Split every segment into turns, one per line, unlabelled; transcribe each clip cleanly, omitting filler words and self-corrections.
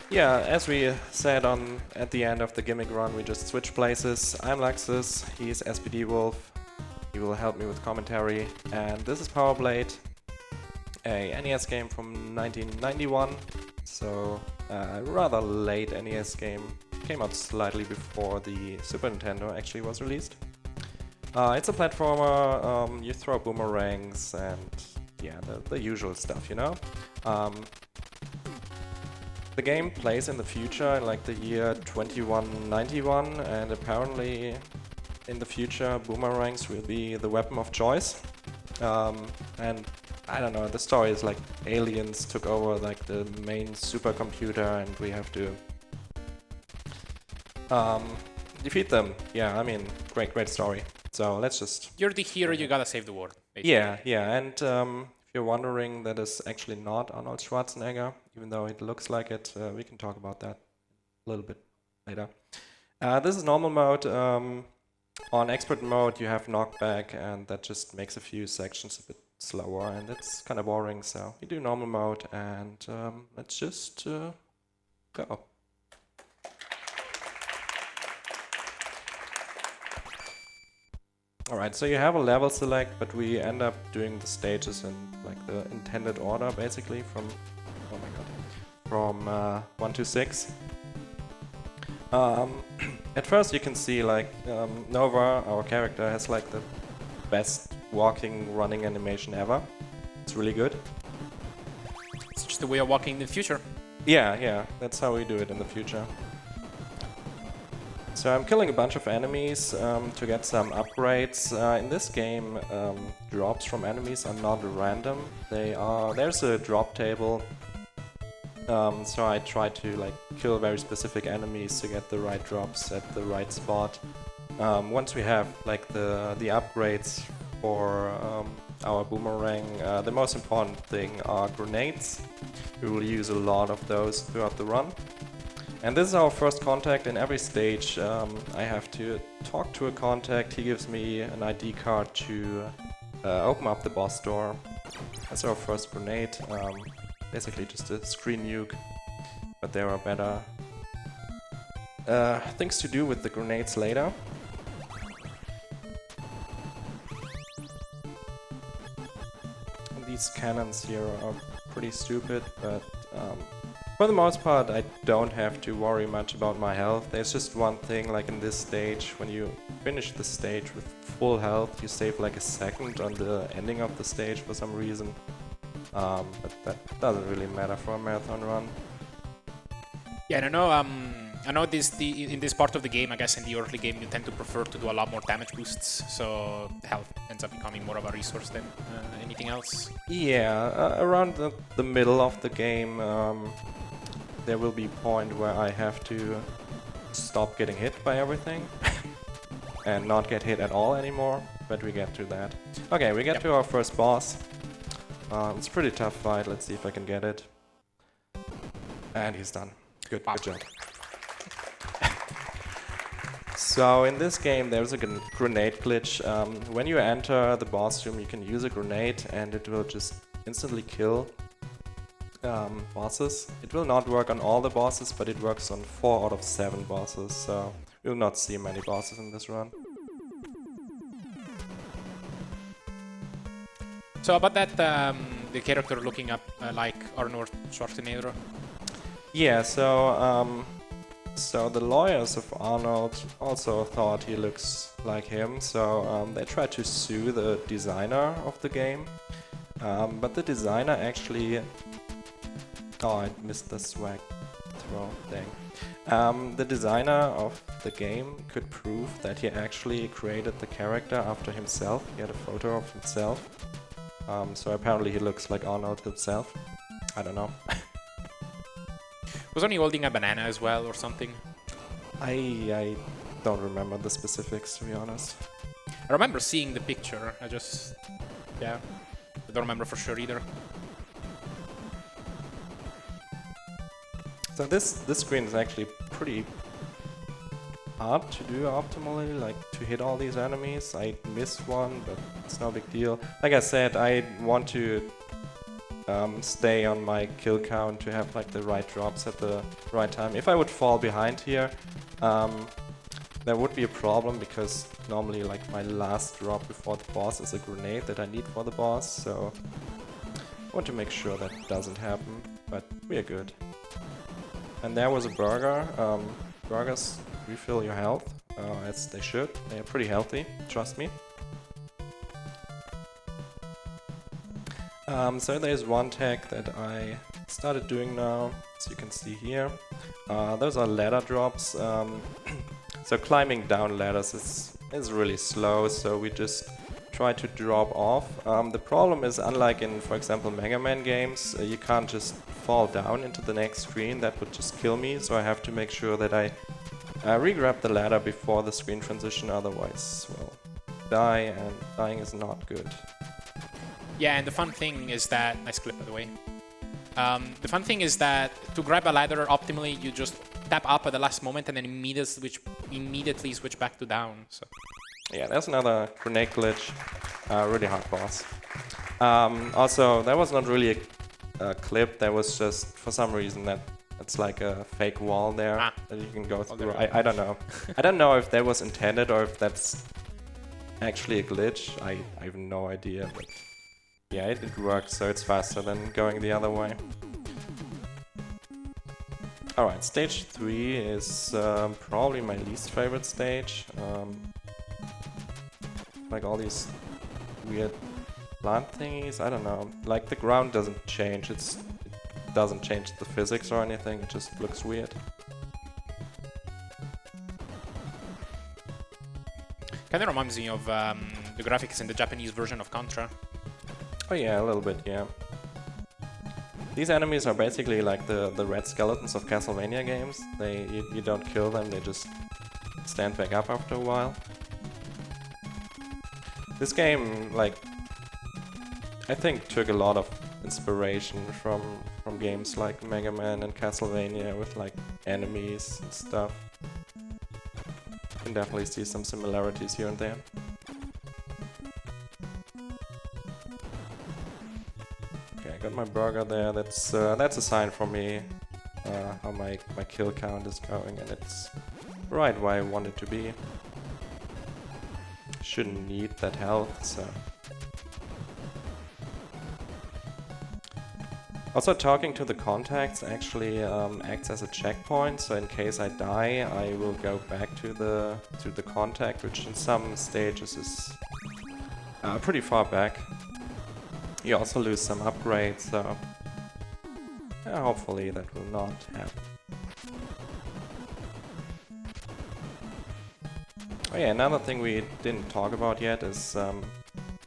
Yeah, as we said at the end of the gimmick run, we just switch places. I'm Laxxus, he's SPD Wolf. He will help me with commentary. And this is Power Blade, a NES game from 1991. So a rather late NES game. Came out slightly before the Super Nintendo actually was released. It's a platformer, you throw boomerangs and yeah, the usual stuff, you know? The game plays in the future, in like the year 2191, and apparently in the future boomerangs will be the weapon of choice. And I don't know, the story is like aliens took over like the main supercomputer and we have to defeat them. Yeah, I mean, great story. So let's just...
You're the hero, you gotta save the world. Basically.
Yeah, and if you're wondering, that is actually not Arnold Schwarzenegger, even though it looks like it. We can talk about that a little bit later. This is normal mode. On expert mode, you have knockback, and that just makes a few sections a bit slower, and it's kind of boring. So we do normal mode, and let's just go. Alright, so you have a level select, but we end up doing the stages in like the intended order, basically, from, oh my god, from 1 to 6. At first you can see like Nova, our character, has like the best walking, running animation ever. It's really good.
It's just the way of walking in the future.
Yeah, that's how we do it in the future. So I'm killing a bunch of enemies to get some upgrades. In this game, drops from enemies are not random. There's a drop table. So I try to like kill very specific enemies to get the right drops at the right spot. Once we have like the upgrades for our boomerang, the most important thing are grenades. We will use a lot of those throughout the run. And this is our first contact. In every stage I have to talk to a contact. He gives me an ID card to open up the boss door. That's our first grenade. Basically just a screen nuke, but there are better things to do with the grenades later. And these cannons here are pretty stupid, but for the most part, I don't have to worry much about my health. There's just one thing, like in this stage, when you finish the stage with full health, you save like a second on the ending of the stage for some reason. But that doesn't really matter for a marathon run.
Yeah, I know in this part of the game, I guess in the early game, you tend to prefer to do a lot more damage boosts, so health ends up becoming more of a resource than anything else.
Yeah, around the middle of the game, there will be a point where I have to stop getting hit by everything and not get hit at all anymore, but we get to that. Okay, we get to our first boss. It's a pretty tough fight. Let's see if I can get it. And he's done. Good job. So in this game there's a grenade glitch. When you enter the boss room you can use a grenade and it will just instantly kill bosses. It will not work on all the bosses, but it works on 4 out of 7 bosses, so we will not see many bosses in this run.
So about that, the character looking up like Arnold Schwarzenegger.
Yeah, so the lawyers of Arnold also thought he looks like him, so they tried to sue the designer of the game, but the designer actually... Oh, I missed the swag throw thing. The designer of the game could prove that he actually created the character after himself. He had a photo of himself. So apparently he looks like Arnold himself. I don't know.
Wasn't he holding a banana as well or something?
I don't remember the specifics, to be honest.
I remember seeing the picture. I don't remember for sure either.
So this screen is actually pretty hard to do optimally, like to hit all these enemies. I missed one, but it's no big deal. Like I said, I want to stay on my kill count to have like the right drops at the right time. If I would fall behind here, there would be a problem because normally like my last drop before the boss is a grenade that I need for the boss, so I want to make sure that doesn't happen, but we are good. And there was a burger. Burgers refill your health, as they should. They are pretty healthy, trust me. So there's one tech that I started doing now, as you can see here. Those are ladder drops. So climbing down ladders is really slow, so we just try to drop off. The problem is, unlike in, for example, Mega Man games, you can't just fall down into the next screen. That would just kill me, so I have to make sure that I re-grab the ladder before the screen transition, otherwise, well, die, and dying is not good.
Yeah, and the fun thing is that... Nice clip, by the way. The fun thing is that to grab a ladder optimally, you just tap up at the last moment and then immediately switch back to down. So.
Yeah, there's another grenade glitch. Really hard boss. Also, that was not really a clip. That was just, for some reason, that it's like a fake wall there that you can go through. I don't know. I don't know if that was intended or if that's actually a glitch. I have no idea. But yeah, it works, so it's faster than going the other way. Alright, stage 3 is probably my least favorite stage. Like all these weird plant thingies, I don't know. Like the ground doesn't change, it doesn't change the physics or anything, it just looks weird.
Kinda reminds me of the graphics in the Japanese version of Contra.
Oh yeah, a little bit, yeah. These enemies are basically like the red skeletons of Castlevania games. You don't kill them, they just stand back up after a while. This game, like, I think took a lot of inspiration from games like Mega Man and Castlevania with like enemies and stuff. You can definitely see some similarities here and there. Okay, I got my burger there. That's a sign for me how my kill count is going, and it's right where I want it to be. Shouldn't need that health, so. Also, talking to the contacts actually acts as a checkpoint, so in case I die, I will go back to the contact, which in some stages is pretty far back. You also lose some upgrades, so hopefully that will not happen. Oh yeah, another thing we didn't talk about yet is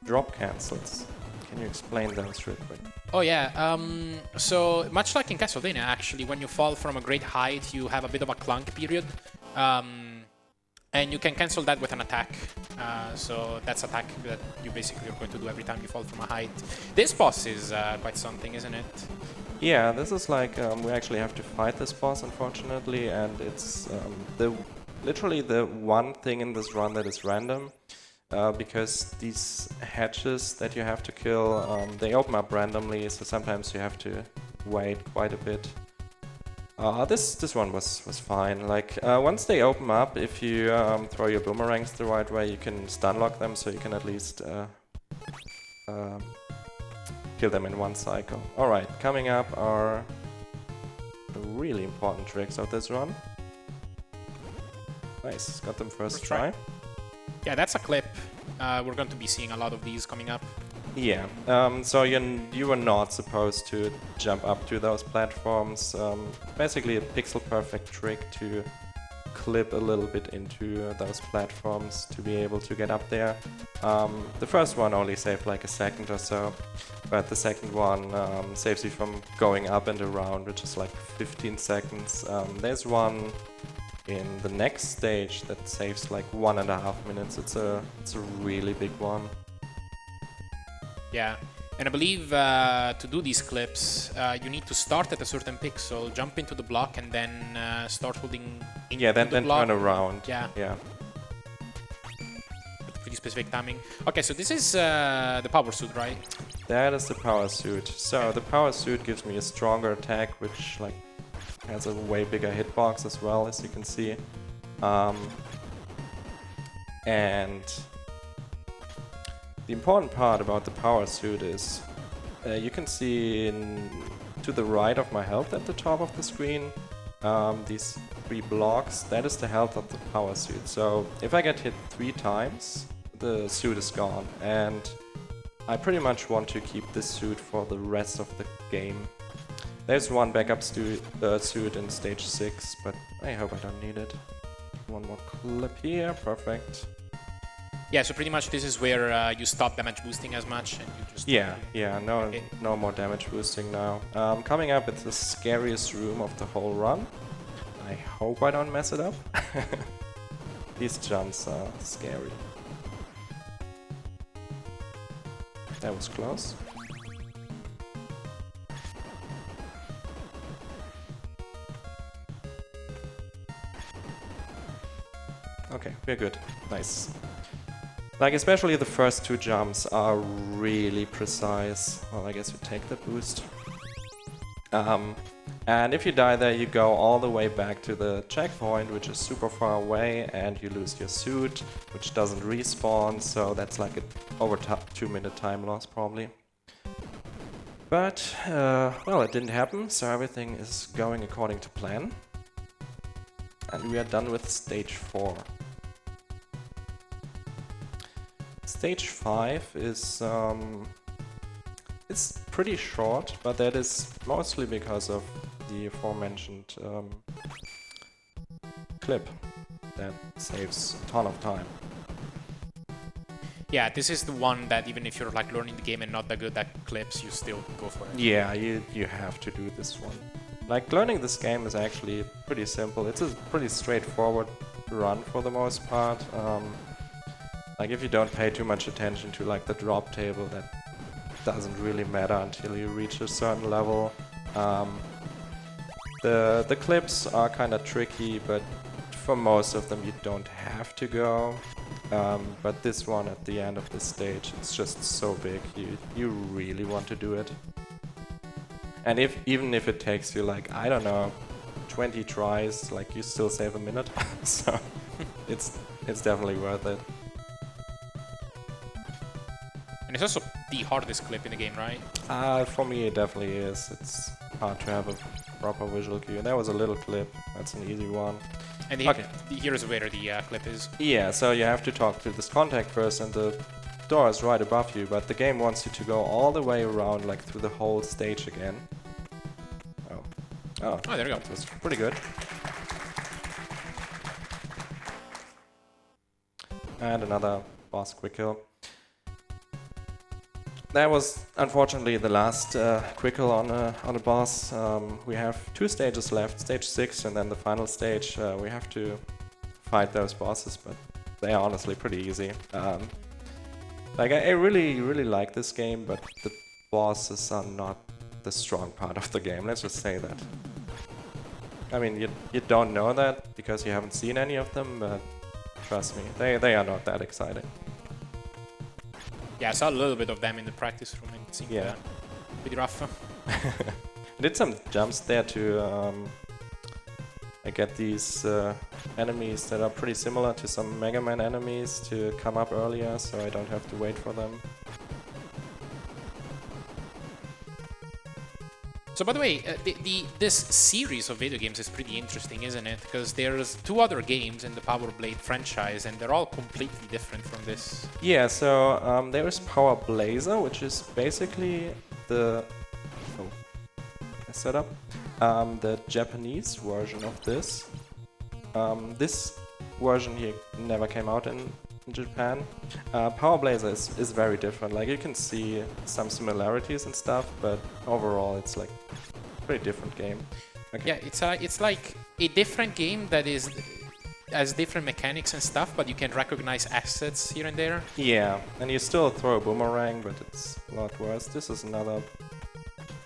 drop cancels. Can you explain those real quick?
Oh yeah, so much like in Castlevania actually, when you fall from a great height you have a bit of a clunk period. And you can cancel that with an attack. So that's attack that you basically are going to do every time you fall from a height. This boss is quite something, isn't it?
Yeah, this is like, we actually have to fight this boss unfortunately, and it's literally the one thing in this run that is random. Because these hatches that you have to kill, they open up randomly, so sometimes you have to wait quite a bit. This one was fine. Like once they open up, if you throw your boomerangs the right way, you can stun lock them, so you can at least kill them in one cycle. Alright, coming up are the really important tricks of this run. Nice, got them first try.
Yeah, that's a clip. We're going to be seeing a lot of these coming up.
Yeah, so you were not supposed to jump up to those platforms. Basically a pixel-perfect trick to clip a little bit into those platforms to be able to get up there. The first one only saved like a second or so, but the second one saves you from going up and around, which is like 15 seconds. There's one in the next stage that saves like 1.5 minutes. It's a really big one.
Yeah, and I believe to do these clips, you need to start at a certain pixel, jump into the block, and then start holding into
then
the block.
turn around.
Yeah.
Yeah.
pretty specific timing. Okay, so this is the power suit, right?
That is the power suit. So the power suit gives me a stronger attack, which like has a way bigger hitbox as well, as you can see. And the important part about the power suit is you can see to the right of my health at the top of the screen, these 3 blocks, that is the health of the power suit. So if I get hit 3 times, the suit is gone, and I pretty much want to keep this suit for the rest of the game. There's one backup suit in stage 6, but I hope I don't need it. One more clip here, perfect.
Yeah, so pretty much this is where you stop damage boosting as much and you just...
No more damage boosting now. Coming up, it's the scariest room of the whole run. I hope I don't mess it up. These jumps are scary. That was close. Okay, we're good. Nice. Like, especially the first 2 jumps are really precise. Well, I guess you take the boost. And if you die there, you go all the way back to the checkpoint, which is super far away, and you lose your suit, which doesn't respawn, so that's like an over 2-minute time loss, probably. But, well, it didn't happen, so everything is going according to plan. And we are done with stage 4. Stage 5 is it's pretty short, but that is mostly because of the aforementioned clip that saves a ton of time.
Yeah, this is the one that even if you're like learning the game and not that good at clips, you still go for it.
Yeah, you have to do this one. Like, learning this game is actually pretty simple. It's a pretty straightforward run for the most part. Like, if you don't pay too much attention to like the drop table, that doesn't really matter until you reach a certain level. The clips are kind of tricky, but for most of them you don't have to go. But this one at the end of this stage, it's just so big, you really want to do it. And even if it takes you like, I don't know, 20 tries, like you still save a minute. So it's definitely worth it.
And it's also the hardest clip in the game, right?
For me it definitely is. It's hard to have a proper visual cue. And that was a little clip. That's an easy one.
And here's where the clip is.
Yeah, so you have to talk to this contact first, and the door is right above you, but the game wants you to go all the way around, like through the whole stage again. Oh,
there we go.
That's pretty good. And another boss quick kill. That was unfortunately the last quick kill on a boss. We have 2 stages left, stage 6 and then the final stage. We have to fight those bosses, but they are honestly pretty easy. Like, I really like this game, but the bosses are not the strong part of the game, let's just say that. I mean, you don't know that because you haven't seen any of them, but trust me, they are not that exciting.
Yeah, I saw a little bit of them in the practice room and it seemed pretty rough.
I did some jumps there to I get these enemies that are pretty similar to some Mega Man enemies to come up earlier, so I don't have to wait for them.
So by the way, this series of video games is pretty interesting, isn't it? Because there's 2 other games in the Power Blade franchise, and they're all completely different from this.
Yeah, so there is Power Blazer, which is basically the setup, the Japanese version of this. This version here never came out in Japan. Power Blazer is very different. Like, you can see some similarities and stuff, but overall it's like a pretty different game. Okay.
Yeah, it's like a different game that has different mechanics and stuff, but you can recognize assets here and there.
Yeah, and you still throw a boomerang, but it's a lot worse. This is another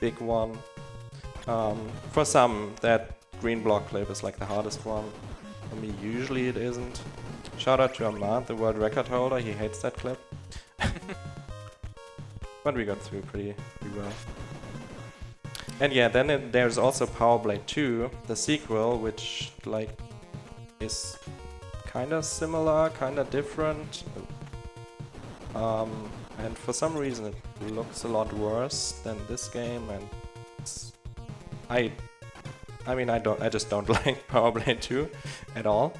big one. For some, that green block clip is like the hardest one. For me, usually it isn't. Shout out to Ahmad, the world record holder. He hates that clip. But we got through pretty well. And yeah, then there's also Power Blade 2, the sequel, which like is kind of similar, kind of different. And for some reason it looks a lot worse than this game, and I just don't like Power Blade 2 at all.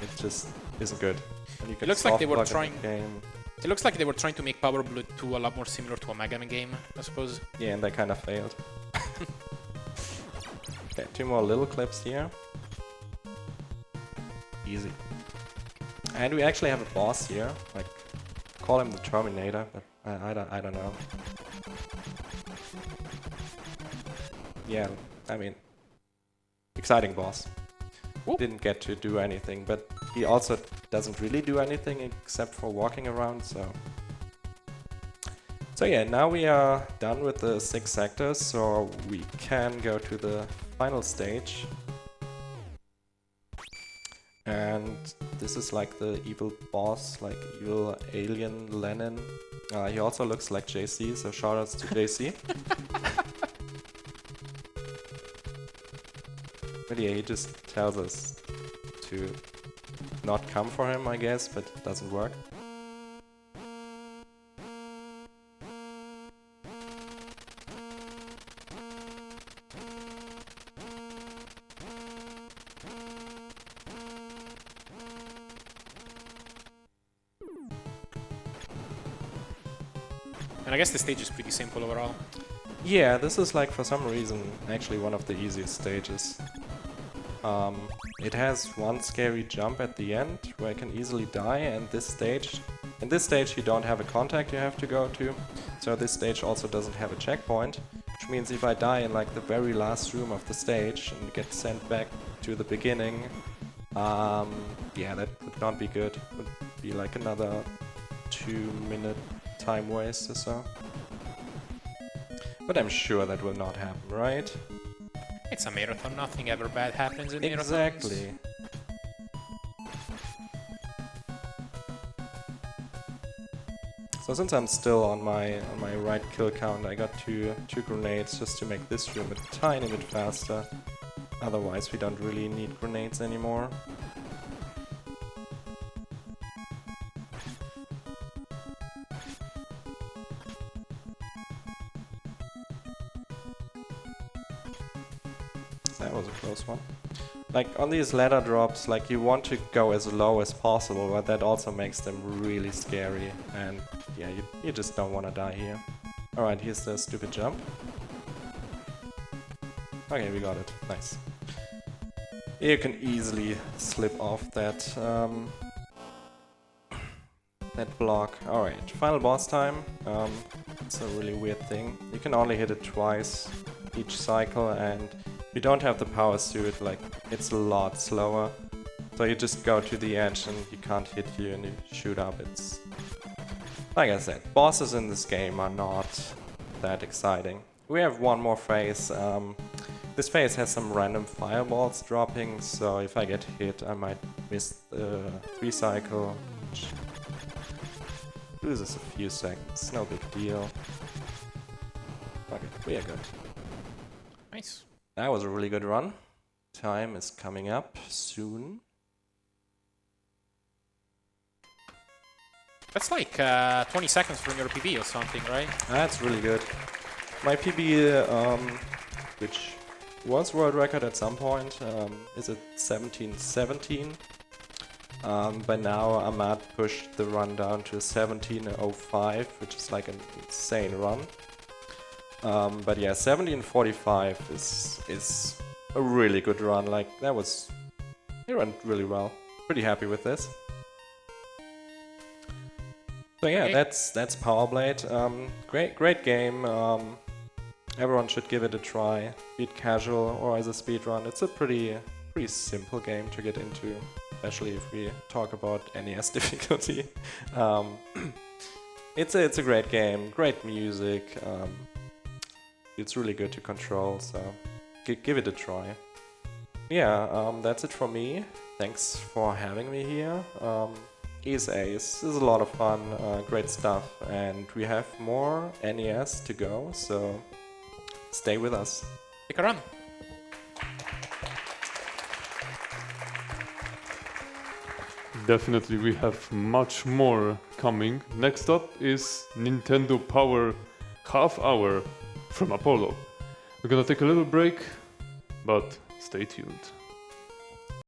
It just isn't good.
It looks like they were trying. It looks like they were trying to make Power Blade 2 a lot more similar to a Mega Man game, I suppose.
Yeah, and they kind of failed. Okay, 2 more little clips here. Easy. And we actually have a boss here. Like, call him the Terminator, but I don't know. Yeah, I mean, exciting boss.
Ooh.
Didn't get to do anything, but he also doesn't really do anything except for walking around, so yeah, now we are done with the 6 sectors, so we can go to the final stage. And this is like the evil boss, like evil alien Lenin. He also looks like JC, so shoutouts to JC. But yeah, he just tells us to not come for him, I guess, but it doesn't work.
And I guess the stage is pretty simple overall.
Yeah, this is like for some reason actually one of the easiest stages. It has one scary jump at the end where I can easily die, and in this stage you don't have a contact you have to go to, so this stage also doesn't have a checkpoint, which means if I die in like the very last room of the stage and get sent back to the beginning, yeah, that would not be good. It would be like another 2-minute time waste or so. But I'm sure that will not happen, right?
It's a marathon, nothing ever bad happens in marathons.
Exactly. So since I'm still on my right kill count, I got two grenades just to make this room a tiny bit faster. Otherwise we don't really need grenades anymore. That was a close one. Like on these ladder drops, like you want to go as low as possible, but that also makes them really scary. And yeah, you just don't want to die here. Alright, here's the stupid jump. Okay, we got it. Nice. You can easily slip off that that block. Alright, final boss time. It's a really weird thing. You can only hit it twice each cycle, and you don't have the power suit, like it's a lot slower. So you just go to the edge and he can't hit you and you shoot up. It's like I said, bosses in this game are not that exciting. We have one more phase. This phase has some random fireballs dropping, so if I get hit I might miss the 3 cycle, which loses a few seconds, no big deal. Okay, we are good.
Nice.
That was a really good run. Time is coming up soon.
That's like 20 seconds from your PB or something, right?
That's really good. My PB, which was world record at some point, is at 17:17. By now Ahmad pushed the run down to 17:05, which is like an insane run. But yeah, 17:45 is a really good run. Like he ran really well. Pretty happy with this. So yeah,
Okay.
that's Power Blade. Great game. Everyone should give it a try. Be it casual or as a speedrun. It's a pretty simple game to get into, especially if we talk about NES difficulty. It's a great game. Great music. It's really good to control, so give it a try. Yeah, that's it for me. Thanks for having me here. ESA is a lot of fun, great stuff, and we have more NES to go, so stay with us.
Stick around.
Definitely, we have much more coming. Next up is Nintendo Power Half Hour from Apollo. We're gonna take a little break, but stay tuned.